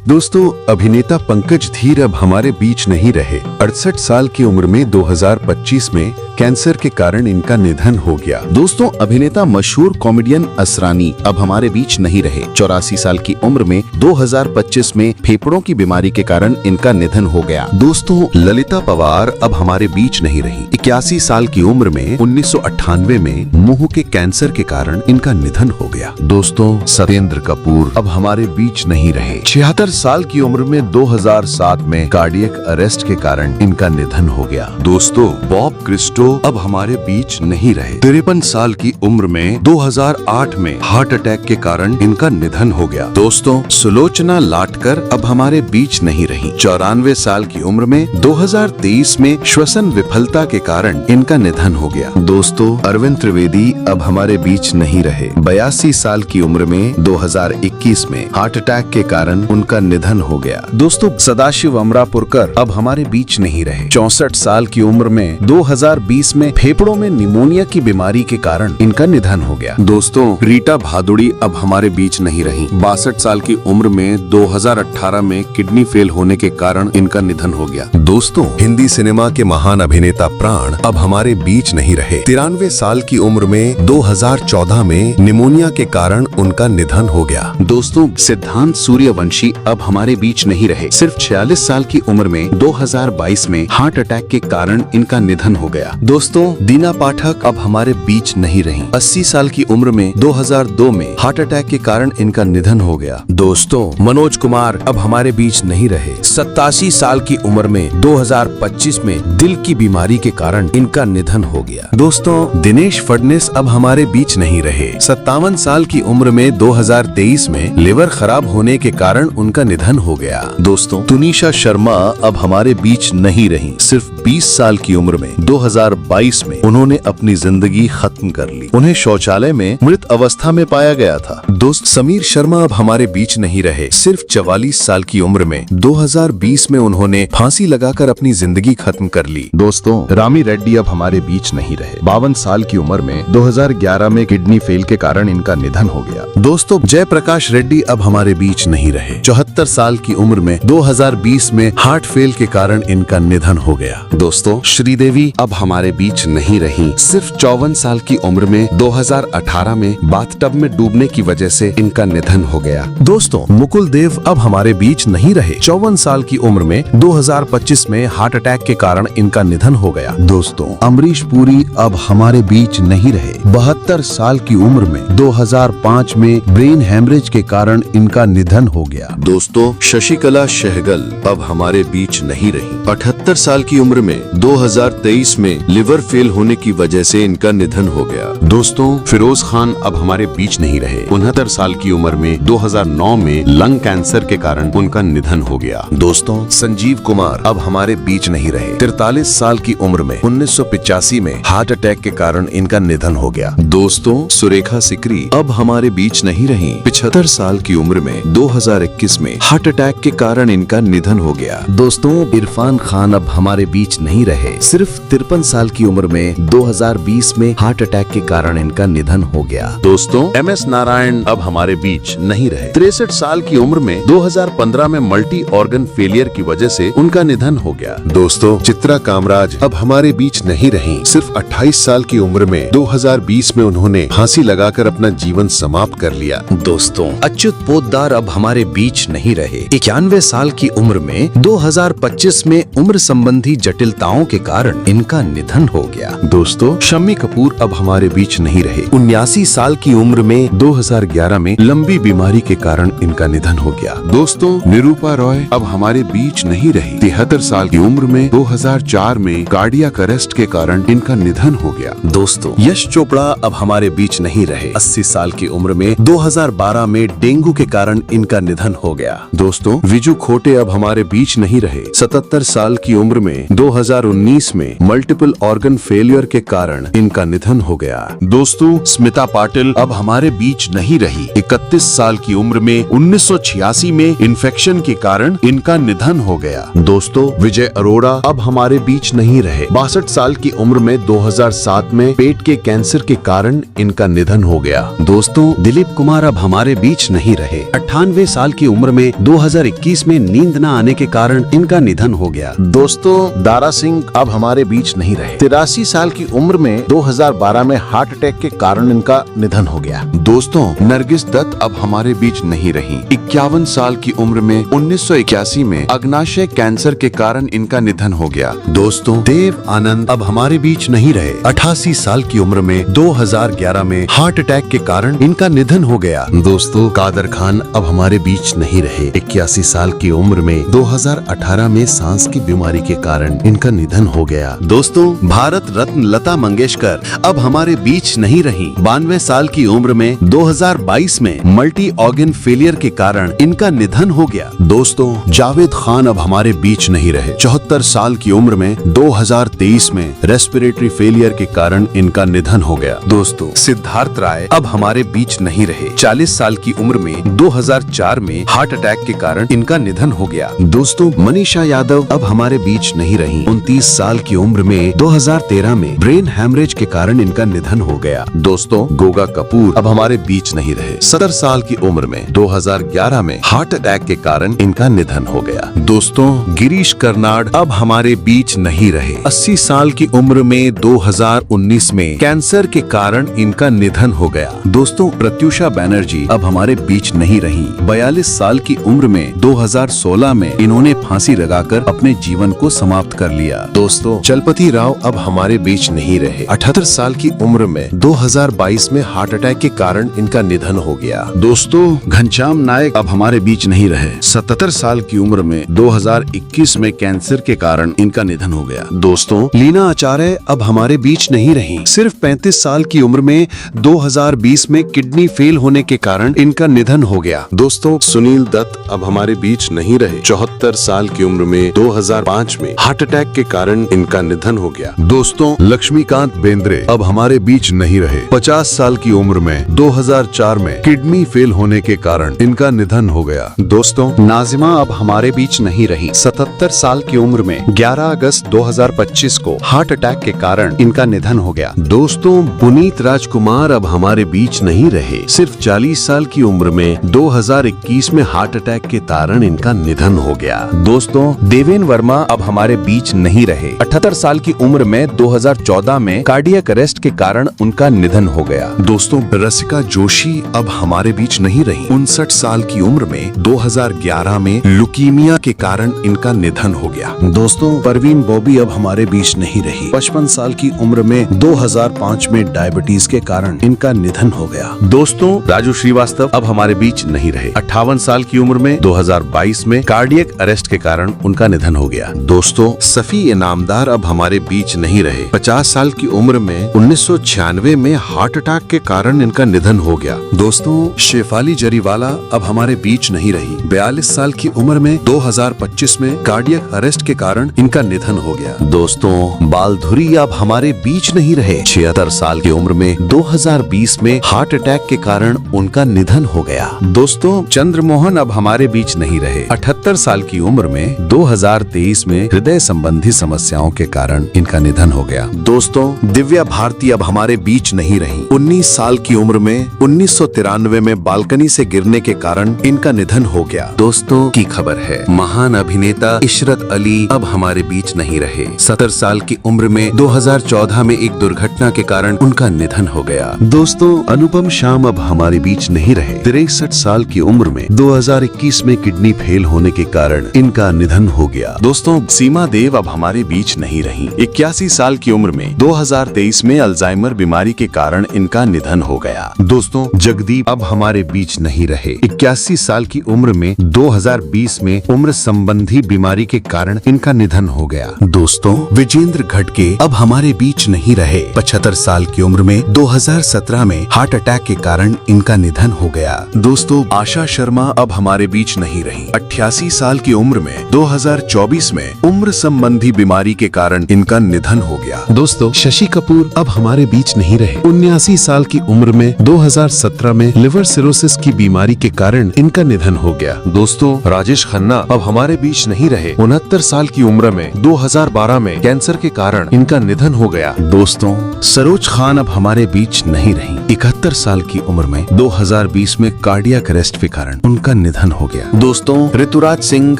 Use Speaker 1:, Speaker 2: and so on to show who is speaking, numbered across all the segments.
Speaker 1: दोस्तों, अभिनेता पंकज धीर अब हमारे बीच नहीं रहे। 68 साल की उम्र में 2025 में कैंसर के कारण इनका निधन हो गया।
Speaker 2: दोस्तों, अभिनेता मशहूर कॉमेडियन असरानी अब हमारे बीच नहीं रहे। 84 साल की उम्र में 2025 में फेफड़ों की बीमारी के कारण इनका निधन हो गया।
Speaker 1: दोस्तों, ललिता पवार अब हमारे बीच नहीं रही। 81 साल की उम्र में 1998 में मुंह के कैंसर के कारण इनका निधन हो गया। दोस्तों, सत्येंद्र कपूर अब हमारे बीच नहीं रहे। 76 साल की उम्र में 2007 में कार्डियक अरेस्ट के कारण इनका निधन हो गया। दोस्तों, बॉब क्रिस्टो अब हमारे बीच नहीं रहे। 53 साल की उम्र में 2008 में हार्ट अटैक के कारण इनका निधन हो गया। दोस्तों, सुलोचना लाटकर अब हमारे बीच नहीं रही। 94 साल की उम्र में 2023 में श्वसन विफलता के कारण इनका निधन हो गया। दोस्तों, अरविंद त्रिवेदी अब हमारे बीच नहीं रहे। 82 साल की उम्र में 2021 में हार्ट अटैक के कारण उनका निधन हो गया। दोस्तों, सदाशिव अमरापुरकर अब हमारे बीच नहीं रहे। 64 साल की उम्र में 2020 में फेफड़ों में निमोनिया की बीमारी के कारण इनका निधन हो गया। दोस्तों, रीटा भादुड़ी अब हमारे बीच नहीं रही। 62 साल की उम्र में 2018 में किडनी फेल होने के कारण इनका निधन हो गया। दोस्तों, हिंदी सिनेमा के महान अभिनेता प्राण अब हमारे बीच नहीं रहे। 93 साल की उम्र में 2014 में निमोनिया के कारण उनका निधन हो गया।
Speaker 2: दोस्तों, सिद्धांत सूर्यवंशी अब हमारे बीच नहीं रहे। सिर्फ 46 साल की उम्र में 2022 में हार्ट अटैक के कारण इनका निधन हो गया।
Speaker 1: दोस्तों, दीना पाठक अब हमारे बीच नहीं रही। 80 साल की उम्र में 2002 में हार्ट अटैक के कारण इनका निधन हो गया। दोस्तों, मनोज कुमार अब हमारे बीच नहीं रहे। 87 साल की उम्र में 2025 में दिल की बीमारी के कारण इनका निधन हो गया। दोस्तों, दिनेश फडणवीस अब हमारे बीच नहीं रहे। 57 साल की उम्र में 2023 में लिवर खराब होने के कारण उनका निधन हो गया। दोस्तों, तुनिशा शर्मा अब हमारे बीच नहीं रही। सिर्फ 20 साल की उम्र में 2022 में उन्होंने अपनी जिंदगी खत्म कर ली। उन्हें शौचालय में मृत अवस्था में पाया गया था। दोस्त, समीर शर्मा अब हमारे बीच नहीं रहे। सिर्फ 44 साल की उम्र में 2020 में उन्होंने फांसी लगाकर अपनी जिंदगी खत्म कर ली। दोस्तों, रामी रेड्डी अब हमारे बीच नहीं रहे। 52 साल की उम्र में 2011 में किडनी फेल के कारण इनका निधन हो गया। दोस्तों, जयप्रकाश रेड्डी अब हमारे बीच नहीं रहे। 74 साल की उम्र में 2020 में हार्ट फेल के कारण इनका निधन हो गया। दोस्तों, श्रीदेवी अब हमारे बीच नहीं रही। सिर्फ 54 साल की उम्र में 2018 में बाथटब में डूबने की वजह से इनका निधन हो गया। दोस्तों, मुकुल देव अब हमारे बीच नहीं रहे। 54 साल की उम्र में 2025 में हार्ट अटैक के कारण इनका निधन हो गया। दोस्तों, अमरीश पुरी अब हमारे बीच नहीं रहे। 72 साल की उम्र में 2005 में ब्रेन हेमरेज के कारण इनका निधन हो गया। दोस्तों, शशिकला सहगल अब हमारे बीच नहीं रही। 78 साल की उम्र में 2023 में लिवर फेल होने की वजह से इनका निधन हो गया। दोस्तों, फिरोज खान अब हमारे बीच नहीं रहे। 69 साल की उम्र में 2009 में लंग कैंसर के कारण उनका निधन हो गया। दोस्तों, संजीव कुमार अब हमारे बीच नहीं रहे। 43 साल की उम्र में 1985 में हार्ट अटैक के कारण इनका निधन हो गया। दोस्तों, सुरेखा सिकरी अब हमारे बीच नहीं रही। 75 साल की उम्र में 2021 में हार्ट अटैक के कारण इनका निधन हो गया। दोस्तों, इरफान खान अब हमारे बीच नहीं रहे। सिर्फ 53 साल की उम्र में 2020 में हार्ट अटैक के कारण इनका निधन हो गया। दोस्तों, MS नारायण अब हमारे बीच नहीं रहे। 63 साल की उम्र में 2015 में मल्टी ऑर्गन फेलियर की वजह से उनका निधन हो गया। दोस्तों, चित्रा कामराज अब हमारे बीच नहीं रही। सिर्फ 28 साल की उम्र में 2020 में उन्होंने फांसी लगाकर अपना जीवन समाप्त कर लिया। दोस्तों, अच्युत पोद्दार अब हमारे बीच नहीं रहे। 91 साल की उम्र में 2025 में उम्र संबंधी जटिलताओं के कारण इनका निधन हो गया। दोस्तों, शम्मी कपूर अब हमारे बीच नहीं रहे। 79 साल की उम्र में 2011 में लंबी बीमारी के कारण इनका निधन हो गया। दोस्तों, निरूपा रॉय अब हमारे बीच नहीं रही। 73 साल की उम्र में 2004 में कार्डियक अरेस्ट के कारण इनका निधन हो गया। दोस्तों, यश चोपड़ा अब हमारे बीच नहीं रहे। 80 साल की उम्र में 2012 में डेंगू के कारण इनका निधन हो गया। दोस्तों, विजू खोटे अब हमारे बीच नहीं रहे। 77 साल की की उम्र में 2019 में मल्टीपल ऑर्गन फेलियर के कारण इनका निधन हो गया। दोस्तों, स्मिता पाटिल अब हमारे बीच नहीं रही। 31 साल की उम्र में 1986 में इन्फेक्शन के कारण इनका निधन हो गया। दोस्तों, विजय अरोड़ा अब हमारे बीच नहीं रहे। 62 साल की उम्र में 2007 में पेट के कैंसर के कारण इनका निधन हो गया।
Speaker 3: दोस्तों, दिलीप कुमार अब हमारे बीच नहीं रहे। 98 साल की उम्र में 2021 में नींद न आने के कारण इनका निधन हो गया।
Speaker 2: दोस्तों, दारा सिंह अब हमारे बीच नहीं रहे। 83 साल की उम्र में 2012 में हार्ट अटैक के कारण इनका निधन हो गया।
Speaker 1: दोस्तों, नरगिस दत्त अब हमारे बीच नहीं रही। 51 साल की उम्र में 1981 में अग्नाशय कैंसर के कारण इनका निधन हो गया।
Speaker 3: दोस्तों, देव आनंद अब हमारे बीच नहीं रहे। 88 साल की उम्र में 2011 में हार्ट अटैक के कारण इनका निधन हो गया।
Speaker 1: दोस्तों, कादर खान अब हमारे बीच नहीं रहे। 81 साल की उम्र में 2018 में सांस की बीमारी के कारण इनका निधन हो गया।
Speaker 3: दोस्तों, भारत रत्न लता मंगेशकर अब हमारे बीच नहीं रही। 92 साल की उम्र में 2022 में मल्टी ऑर्गन फेलियर के कारण इनका निधन हो गया।
Speaker 1: दोस्तों, जावेद खान अब हमारे बीच नहीं रहे। 74 साल की उम्र में 2023 में रेस्पिरेटरी फेलियर के कारण इनका निधन हो गया। दोस्तों, सिद्धार्थ राय अब हमारे बीच नहीं रहे। 40 साल की उम्र में 2004 में हार्ट अटैक के कारण इनका निधन हो गया।
Speaker 3: दोस्तों, मनीषा यादव अब हमारे बीच नहीं रही। 29 साल की उम्र में 2013 में ब्रेन हैमरेज के कारण इनका निधन हो गया।
Speaker 1: दोस्तों, गोगा कपूर अब हमारे बीच नहीं रहे। 70 साल की उम्र में 2011 में हार्ट अटैक के कारण इनका निधन हो गया। दोस्तों, गिरीश कर्नाड अब हमारे बीच नहीं रहे। 80 साल की उम्र में 2019 में कैंसर के कारण इनका निधन हो गया।
Speaker 3: दोस्तों, प्रत्युषा बैनर्जी अब हमारे बीच नहीं रही। 42 साल की उम्र में 2016 में इन्होंने फांसी लगाकर अपने जीवन को समाप्त कर लिया।
Speaker 1: दोस्तों, चलपति राव अब हमारे बीच नहीं रहे। 78 साल की उम्र में 2022 में हार्ट अटैक के कारण इनका निधन हो गया।
Speaker 3: दोस्तों, घनश्याम नायक अब हमारे बीच नहीं रहे।
Speaker 1: 77 साल की उम्र में 2021 में कैंसर के कारण इनका निधन हो गया। दोस्तों,
Speaker 3: लीना आचार्य अब हमारे बीच नहीं रही। सिर्फ 35 साल की उम्र में 2020 में किडनी फेल होने के कारण इनका निधन हो गया।
Speaker 1: दोस्तों, सुनील दत्त अब हमारे बीच नहीं रहे। 74 साल की उम्र में 2005 में हार्ट अटैक के कारण इनका निधन हो गया। दोस्तों, लक्ष्मीकांत बेंद्रे अब हमारे बीच नहीं रहे। 50 साल की उम्र में 2004 में किडनी फेल होने के कारण इनका निधन हो गया। दोस्तों,
Speaker 3: नाजिमा अब हमारे बीच नहीं रही। 77 साल की उम्र में 11 अगस्त 2025 को हार्ट अटैक के कारण इनका निधन हो गया।
Speaker 1: दोस्तों, पुनीत राजकुमार अब हमारे बीच नहीं रहे। सिर्फ 40 साल की उम्र में 2021 में हार्ट अटैक के कारण इनका निधन हो गया।
Speaker 3: दोस्तों, देवेन वर्मा अब हमारे बीच नहीं रहे। 78 साल की उम्र में 2014 में कार्डियक अरेस्ट के कारण उनका निधन हो गया।
Speaker 1: दोस्तों, रसिका जोशी अब हमारे बीच नहीं रही। 59 साल की उम्र में 2011 में लुकीमिया के कारण इनका निधन हो गया।
Speaker 3: दोस्तों, परवीन बॉबी अब हमारे बीच नहीं रही। 55 साल की उम्र में 2005 में डायबिटीज के कारण इनका निधन हो गया।
Speaker 1: दोस्तों, राजू श्रीवास्तव अब हमारे बीच नहीं रहे। 58 साल की उम्र में 2022 में कार्डियक अरेस्ट के कारण उनका निधन हो गया। दोस्तों, सफी इनामदार अब हमारे बीच नहीं रहे। 50 साल की उम्र में 1996 में हार्ट अटैक के कारण इनका निधन हो गया।
Speaker 3: दोस्तों, शेफाली जरीवाला अब हमारे बीच नहीं रही। 42 साल की उम्र में 2025 में कार्डियक अरेस्ट के कारण इनका निधन हो गया।
Speaker 1: दोस्तों, बालधुरी अब हमारे बीच नहीं रहे। 76 साल की उम्र में 2020 में हार्ट अटैक के कारण उनका निधन हो गया।
Speaker 3: दोस्तों, चंद्रमोहन अब हमारे बीच नहीं रहे। 78 साल की उम्र में 2023 में हृदय संबंधी समस्याओं के कारण इनका निधन हो गया।
Speaker 1: दोस्तों, दिव्या भारती अब हमारे बीच नहीं रही। 19 साल की उम्र में 1993 में बालकनी से गिरने के कारण इनका निधन हो गया।
Speaker 3: दोस्तों की खबर है, महान अभिनेता इशरत अली अब हमारे बीच नहीं रहे।
Speaker 1: 70 साल की उम्र में 2014 में एक दुर्घटना के कारण उनका निधन हो गया।
Speaker 3: दोस्तों, अनुपम शाम अब हमारे बीच नहीं रहे।
Speaker 1: 63 साल की उम्र में
Speaker 3: 2021 में किडनी फेल होने के कारण इनका निधन हो गया।
Speaker 1: दोस्तों, सीमा देव अब हमारे बीच नहीं रही। 81 साल की उम्र में 2023 में अल्जाइमर बीमारी के कारण इनका निधन हो गया। दोस्तों, जगदीप अब हमारे बीच नहीं रहे। 81 साल की उम्र में 2020 में उम्र संबंधी बीमारी के कारण इनका निधन हो गया।
Speaker 3: दोस्तों, विजेंद्र घटके अब हमारे बीच नहीं रहे। 75 साल की उम्र में 2017 में हार्ट अटैक के कारण इनका निधन हो गया।
Speaker 1: दोस्तों, आशा शर्मा अब हमारे बीच नहीं रही। 88 साल की उम्र में 2024 में में उम्र संबंधी बीमारी के कारण इनका निधन हो गया।
Speaker 2: दोस्तों, शशि कपूर अब हमारे बीच नहीं रहे। 79 साल की उम्र में 2017 में लिवर सिरोसिस की बीमारी के कारण इनका निधन हो गया।
Speaker 1: दोस्तों, राजेश खन्ना अब हमारे बीच नहीं रहे। 69 साल की उम्र में 2012 में कैंसर के कारण इनका निधन हो गया।
Speaker 3: दोस्तों, सरोज खान अब हमारे बीच नहीं रही। 71 साल की उम्र में 2020 में कार्डियक अरेस्ट के कारण उनका निधन हो गया। दोस्तों, ऋतुराज सिंह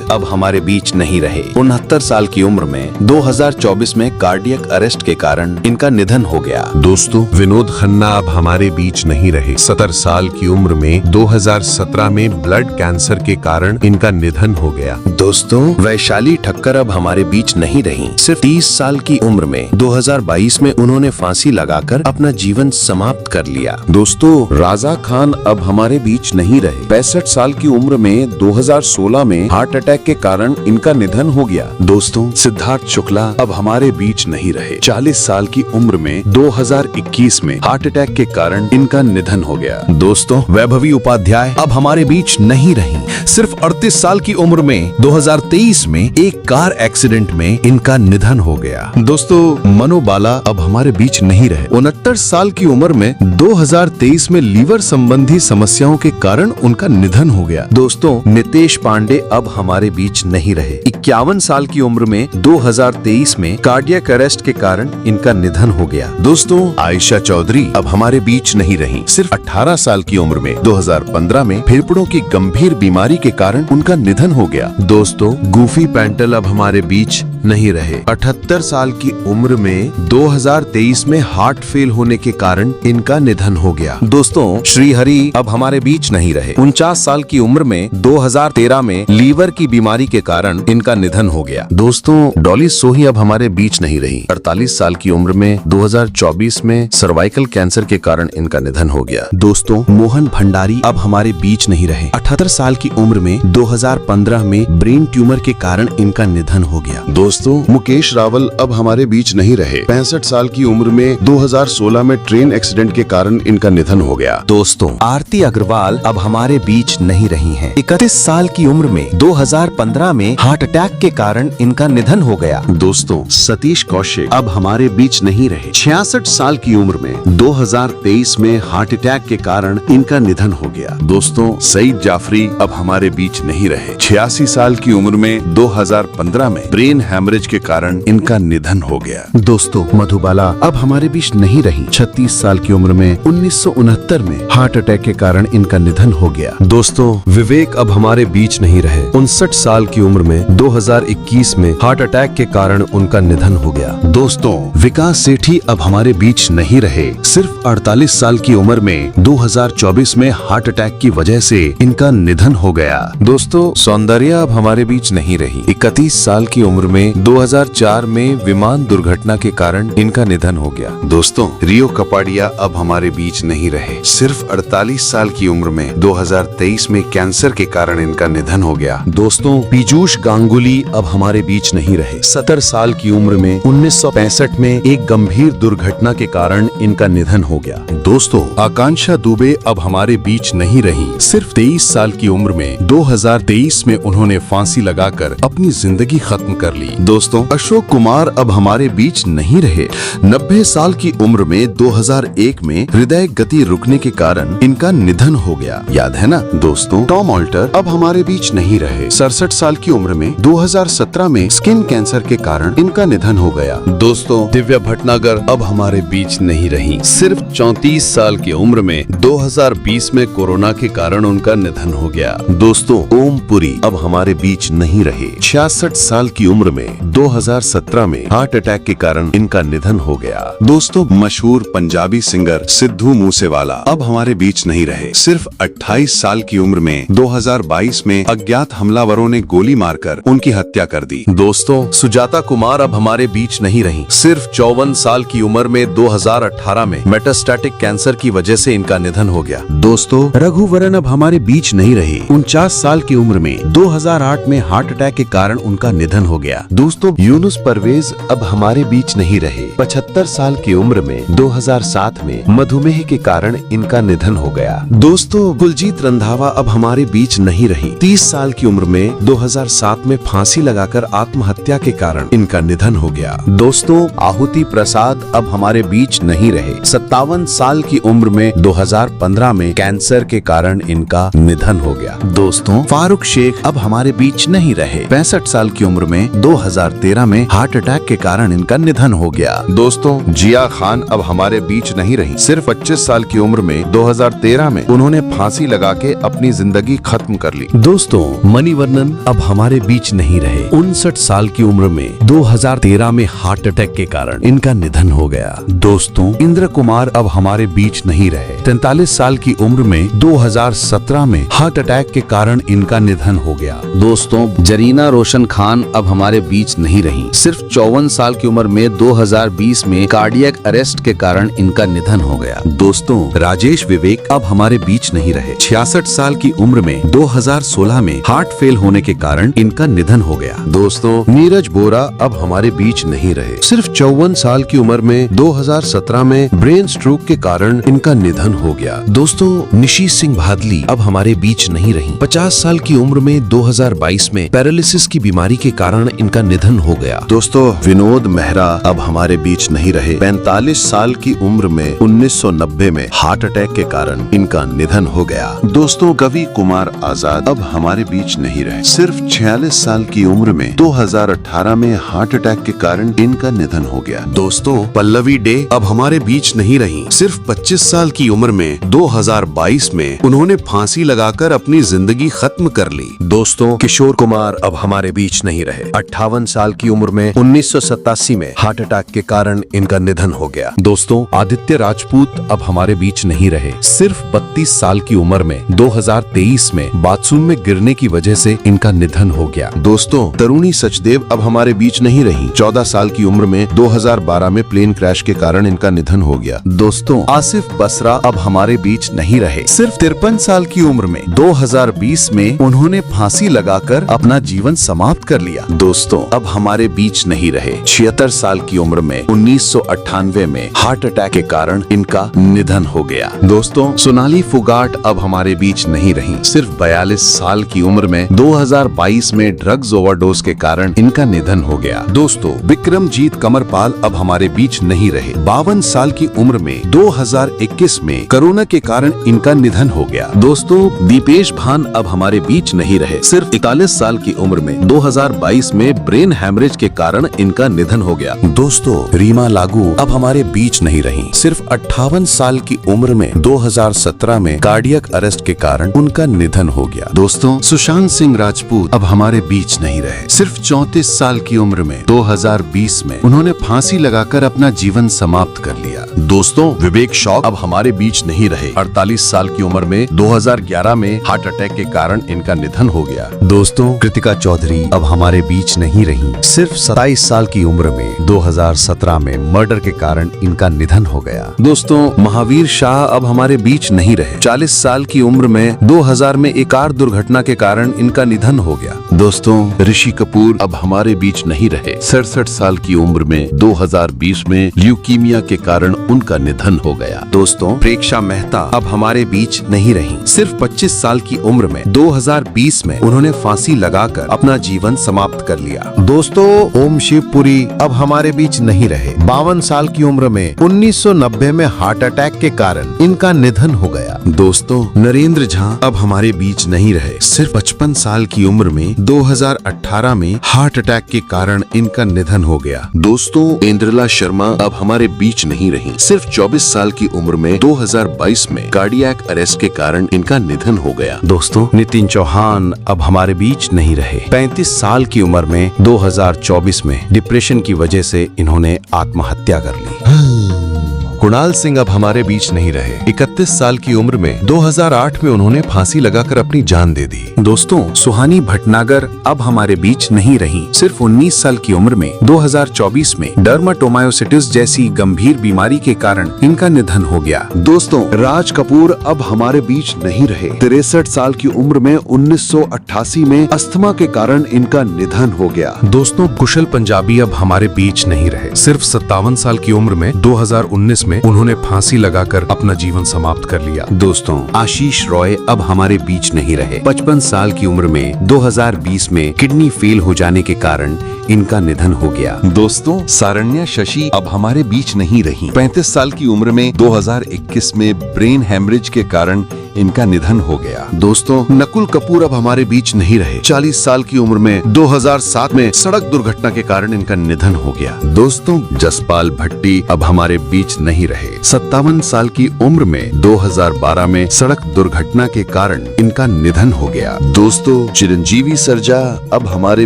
Speaker 3: अब हमारे बीच नहीं रहे। 69 साल की उम्र में 2024 में कार्डियक अरेस्ट के कारण इनका निधन हो गया।
Speaker 2: दोस्तों, विनोद खन्ना अब हमारे बीच नहीं रहे। 70 साल की उम्र में 2017 में ब्लड कैंसर के कारण इनका निधन हो गया।
Speaker 3: दोस्तों, वैशाली ठक्कर अब हमारे बीच नहीं रही। सिर्फ 30 साल की उम्र में 2022 में उन्होंने फांसी लगाकर अपना जीवन समाप्त कर लिया।
Speaker 2: दोस्तों, राजा खान अब हमारे बीच नहीं रहे। 65 साल की उम्र में 2016 में हार्ट अटैक के कारण इनका निधन हो गया।
Speaker 3: दोस्तों, सिद्धार्थ शुक्ला अब हमारे बीच नहीं रहे। 40 साल की उम्र में 2021 में हार्ट अटैक के कारण इनका निधन हो गया। दोस्तों, वैभवी उपाध्याय अब हमारे बीच नहीं रही। सिर्फ 38 साल की उम्र में 2023 में एक कार एक्सीडेंट में इनका निधन हो गया। दोस्तों, मनोबाला अब हमारे बीच नहीं रहे। 69 साल की उम्र में 2023 में लीवर संबंधी समस्याओं के कारण उनका निधन हो गया। दोस्तों, नितेश पांडे अब हमारे बीच नहीं रहे। 51 साल की उम्र में 2023 में कार्डियक अरेस्ट के कारण इनका निधन हो गया। दोस्तों, आयशा चौधरी अब हमारे बीच नहीं रही। सिर्फ 18 साल की उम्र में 2015 में फेफड़ों की गंभीर बीमारी के कारण उनका निधन हो गया। दोस्तों, गूफी पेंटल अब हमारे बीच नहीं रहे। 78 साल की उम्र में 2023 में हार्ट फेल होने के कारण इनका निधन हो गया। दोस्तों, श्रीहरि अब हमारे बीच नहीं रहे। 49 साल की उम्र में 2013 में लीवर की बीमारी के कारण इनका निधन हो गया। दोस्तों, डॉली सोही अब हमारे बीच नहीं रही। 48 साल की उम्र में 2024 में सर्वाइकल कैंसर के कारण इनका निधन हो गया। दोस्तों, मोहन भंडारी अब हमारे बीच नहीं रहे। 78 साल की उम्र में 2015 में ब्रेन ट्यूमर के कारण इनका निधन हो गया।
Speaker 2: दोस्तों, मुकेश रावल अब हमारे बीच नहीं रहे। 65 साल की उम्र में 2016 में ट्रेन एक्सीडेंट के कारण इनका निधन हो गया।
Speaker 3: दोस्तों, आरती अग्रवाल अब हमारे बीच नहीं रही हैं। 31 साल की उम्र में 2015 में हार्ट अटैक के कारण इनका निधन हो गया। दोस्तों, सतीश कौशिक अब हमारे बीच नहीं रहे। 66 साल की उम्र में 2023 में हार्ट अटैक के कारण इनका निधन हो गया। दोस्तों, सईद जाफरी अब हमारे बीच नहीं रहे। 86 साल की उम्र में 2015 में ब्रेन हैमरेज के कारण इनका निधन हो गया। दोस्तों, मधुबाला अब हमारे बीच नहीं रही। 36 साल की उम्र में 1969 में हार्ट अटैक के कारण इनका निधन हो गया।
Speaker 1: दोस्तों, विवेक अब हमारे बीच नहीं रहे। 59 साल की उम्र में 2021 में हार्ट अटैक के कारण उनका निधन हो गया।
Speaker 3: दोस्तों, विकास सेठी अब हमारे बीच नहीं रहे। सिर्फ 48 साल की उम्र में 2024 में हार्ट अटैक की वजह से इनका निधन हो गया। दोस्तों, सौंदर्या अब हमारे बीच नहीं रही। 31 साल की उम्र में 2004 में विमान दुर्घटना के कारण इनका निधन हो गया। दोस्तों, रियो कपाडिया अब हमारे बीच नहीं रहे। सिर्फ 48 साल की उम्र में 2023 में कैंसर के कारण इनका निधन हो गया। दोस्तों, पीयूष गांगुली अब हमारे बीच नहीं रहे। 70 साल की उम्र में 1965 में एक गंभीर दुर्घटना के कारण इनका निधन हो गया। दोस्तों, आकांक्षा दुबे अब हमारे बीच नहीं रही। सिर्फ 23 साल की उम्र में 2023 में उन्होंने फांसी लगाकर अपनी जिंदगी खत्म कर ली। दोस्तों, अशोक कुमार अब हमारे बीच नहीं रहे। 90 साल की उम्र में 2001 में हृदय गति रुकने के कारण इनका निधन हो गया। याद है ना दोस्तों? टॉम ऑल्टर अब हमारे बीच नहीं रहे। 67 साल की उम्र में 2017 में स्किन कैंसर के कारण इनका निधन हो गया। दोस्तों, दिव्या भटनागर अब हमारे बीच नहीं रही। सिर्फ 34 साल की उम्र में 2020 में कोरोना के कारण उनका निधन हो गया। दोस्तों, ओम पुरी अब हमारे बीच नहीं रहे। 66 साल की उम्र में 2017 में हार्ट अटैक के कारण इनका निधन हो गया। दोस्तों, मशहूर पंजाबी सिंगर सिद्धू मूसेवाला अब हमारे बीच नहीं रहे। सिर्फ 28 साल की उम्र में 2022 में अज्ञात हमलावरों ने गोली मारकर उनकी हत्या कर दी। दोस्तों, सुजाता कुमार अब हमारे बीच नहीं रही। सिर्फ 54 साल की उम्र में 2018 में मेटास्टैटिक कैंसर की वजह से इनका निधन हो गया। दोस्तों, रघुवरन अब हमारे बीच नहीं रहे। 49 साल की उम्र में 2008 में हार्ट अटैक के कारण उनका निधन हो गया। दोस्तों यूनुस परवेज अब हमारे बीच नहीं रहे। 75 साल की उम्र में 2007 में मधुमेह के कारण इनका निधन हो गया। दोस्तों कुलजीत रंधावा अब हमारे बीच नहीं रही। 30 साल की उम्र में 2007 में फांसी लगाकर आत्महत्या के कारण इनका निधन हो गया।
Speaker 2: दोस्तों आहुति प्रसाद अब हमारे बीच नहीं रहे। 57 साल की उम्र में 2015 में कैंसर के कारण इनका निधन हो गया। दोस्तों फारूक शेख अब हमारे बीच नहीं रहे। 65 साल की उम्र में 2013 में हार्ट अटैक के कारण इनका निधन हो गया।
Speaker 3: दोस्तों जिया खान अब हमारे बीच नहीं रही। सिर्फ 25 साल की उम्र में 2013 में उन्होंने फांसी लगा के अपनी जिंदगी खत्म कर ली।
Speaker 1: दोस्तों मणिवन्नन अब हमारे बीच नहीं रहे। 59 साल की उम्र में 2013 में हार्ट अटैक के कारण इनका निधन हो गया।
Speaker 3: दोस्तों इंद्र कुमार अब हमारे बीच नहीं रहे। 43 साल की उम्र में 2017 में हार्ट अटैक के कारण इनका निधन हो गया।
Speaker 2: दोस्तों जरीना रोशन खान अब हमारे बीच नहीं रही। सिर्फ 54 साल की उम्र में 2020 में कार्डियक अरेस्ट के कारण इनका निधन हो गया।
Speaker 3: दोस्तों राजेश विवेक अब हमारे बीच नहीं रहे। 66 साल की उम्र में 2016 में हार्ट फेल होने के कारण इनका निधन हो गया। दोस्तों नीरज बोरा अब हमारे बीच नहीं रहे। सिर्फ 54 साल की उम्र में 2017 में ब्रेन स्ट्रोक के कारण इनका निधन हो गया। दोस्तों निशीथ सिंह भादली अब हमारे बीच नहीं रही। 50 साल की उम्र में 2022 में पैरालिसिस की बीमारी के कारण इनका निधन हो गया।
Speaker 2: दोस्तों विनोद मेहरा अब हमारे बीच नहीं रहे। 45 साल की उम्र में 1990 में हार्ट अटैक के कारण इनका निधन हो गया। दोस्तों कवि कुमार आजाद अब हमारे बीच नहीं रहे। सिर्फ 46 साल की उम्र में 2018 में हार्ट अटैक के कारण इनका निधन हो गया।
Speaker 3: दोस्तों पल्लवी डे अब हमारे बीच नहीं रही। सिर्फ 25 साल की उम्र में 2022 में उन्होंने फांसी लगाकर अपनी जिंदगी खत्म कर ली। दोस्तों किशोर कुमार अब हमारे बीच नहीं रहे। 58 साल की उम्र में 1987 में हार्ट अटैक के कारण इनका निधन हो गया। दोस्तों आदित्य राजपूत अब हमारे बीच नहीं रहे। सिर्फ 32 साल की उम्र में 2023 में बाथरूम में गिरने की वजह से इनका निधन हो गया। दोस्तों तरुणी सचदेव अब हमारे बीच नहीं रही। 14 साल की उम्र में 2012 में प्लेन क्रैश के कारण इनका निधन हो गया।
Speaker 2: दोस्तों आसिफ बसरा अब हमारे बीच नहीं रहे।
Speaker 3: सिर्फ 53 साल की उम्र में
Speaker 2: 2020 में उन्होंने फांसी लगाकर अपना जीवन समाप्त कर लिया। दोस्तों अब हमारे बीच नहीं रहे। 76 साल की उम्र में 1998 में हार्ट अटैक के कारण इनका निधन हो गया। दोस्तों सोनाली फुगाट अब हमारे बीच नहीं रही। सिर्फ 42 साल की उम्र में 2022 में ड्रग्स ओवरडोज के कारण इनका निधन हो गया।
Speaker 3: दोस्तों विक्रमजीत कमरपाल अब हमारे बीच नहीं रहे। 52 साल की उम्र में 2021 में कोरोना के कारण इनका निधन हो गया।
Speaker 2: दोस्तों दीपेश भान अब हमारे बीच नहीं रहे। सिर्फ 41 साल की उम्र में 2022 में ब्रेन हैमरेज के कारण इनका निधन हो गया।
Speaker 3: दोस्तों रीमा लागू अब हमारे बीच नहीं रही। सिर्फ 58 साल की उम्र में 2017 में कार्डियक अरेस्ट के कारण उनका निधन हो गया।
Speaker 2: दोस्तों सुशांत सिंह राजपूत अब हमारे बीच नहीं रहे। सिर्फ 34 साल की उम्र में 2020 में उन्होंने फांसी लगाकर अपना जीवन समाप्त कर लिया।
Speaker 3: दोस्तों विवेक शौक अब हमारे बीच नहीं रहे। 48 साल की उम्र में 2011 में हार्ट अटैक के कारण इनका निधन हो गया।
Speaker 1: दोस्तों कृतिका चौधरी अब हमारे बीच नहीं रही। सिर्फ 27 साल की उम्र में 2017 में मर्डर के कारण इनका निधन हो गया।
Speaker 3: दोस्तों महावीर शाह अब हमारे बीच नहीं रहे। 40 साल की उम्र में 2000 में एक कार दुर्घटना के कारण इनका निधन हो गया।
Speaker 2: दोस्तों ऋषि कपूर अब हमारे बीच नहीं रहे। 67 साल की उम्र में 2020 में ल्यूकीमिया के कारण उनका निधन हो गया।
Speaker 3: दोस्तों प्रेक्षा मेहता अब हमारे बीच नहीं रही। सिर्फ 25 साल की उम्र में 2020 में उन्होंने फांसी लगाकर अपना जीवन समाप्त कर लिया।
Speaker 1: दोस्तों ओम शिवपुरी अब हमारे बीच नहीं रहे। 52 साल की उम्र में 1990 में हार्ट अटैक के कारण इनका निधन हो गया।
Speaker 3: दोस्तों नरेंद्र झा अब हमारे बीच नहीं रहे। सिर्फ 55 साल की उम्र में 2018 में हार्ट अटैक के कारण इनका निधन हो गया।
Speaker 2: दोस्तों इंद्रला शर्मा अब हमारे बीच नहीं रही। सिर्फ 24 साल की उम्र में 2022 में कार्डियक अरेस्ट के कारण इनका निधन हो गया।
Speaker 1: दोस्तों नितिन चौहान अब हमारे बीच नहीं रहे। 35 साल की उम्र में 2024 में डिप्रेशन की वजह से इन्होंने आत्महत्या कर ली। कुणाल सिंह अब हमारे बीच नहीं रहे। 31 साल की उम्र में 2008 में उन्होंने फांसी लगाकर अपनी जान दे दी।
Speaker 2: दोस्तों, सुहानी भटनागर अब हमारे बीच नहीं रही। सिर्फ 19 साल की उम्र में 2024 में डर्माटोमायोसिटिस जैसी गंभीर बीमारी के कारण इनका निधन हो गया।
Speaker 3: दोस्तों, राज कपूर अब हमारे बीच नहीं रहे। 63 साल की उम्र में 1988 में अस्थमा के कारण इनका निधन हो गया।
Speaker 1: दोस्तों, कुशल पंजाबी अब हमारे बीच नहीं रहे। सिर्फ 57 साल की उम्र में 2019 में उन्होंने फांसी लगाकर अपना जीवन समाप्त कर लिया।
Speaker 2: दोस्तों, आशीष रॉय अब हमारे बीच नहीं रहे। 55 साल की उम्र में 2020 में किडनी फेल हो जाने के कारण इनका निधन हो गया।
Speaker 3: दोस्तों, सारण्या शशि अब हमारे बीच नहीं रही। 35 साल की उम्र में 2021 में ब्रेन हेमरेज के कारण इनका निधन हो गया।
Speaker 2: दोस्तों, नकुल कपूर अब हमारे बीच नहीं रहे। 40 साल की उम्र में 2007 में सड़क दुर्घटना के कारण इनका निधन हो गया। दोस्तों, जसपाल भट्टी अब हमारे बीच नहीं रहे। 57 साल की उम्र में 2012 में सड़क दुर्घटना के कारण इनका निधन हो गया। दोस्तों, चिरंजीवी सरजा अब हमारे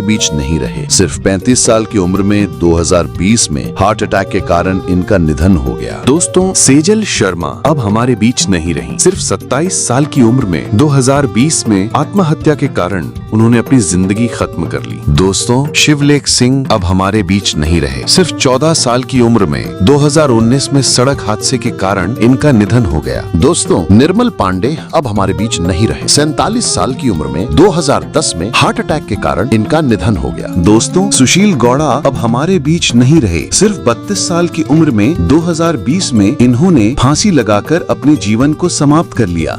Speaker 2: बीच नहीं रहे। सिर्फ 35 साल की उम्र में 2020 में हार्ट अटैक के कारण इनका निधन हो गया। दोस्तों, सेजल शर्मा अब हमारे बीच नहीं रही। सिर्फ 27 साल की उम्र में 2020 में आत्महत्या के कारण उन्होंने अपनी जिंदगी खत्म कर ली। दोस्तों, शिवलेख सिंह अब हमारे बीच नहीं रहे। सिर्फ 14 साल की उम्र में 2019 में सड़क हादसे के कारण इनका निधन हो गया। दोस्तों, निर्मल पांडे अब हमारे बीच नहीं रहे। 47 साल की उम्र में 2010 में हार्ट अटैक के कारण इनका निधन हो गया। दोस्तों, सुशील गौड़ा अब हमारे बीच नहीं रहे। सिर्फ 32 साल की उम्र में 2020 में इन्होंने फांसी लगाकर अपने जीवन को समाप्त कर लिया।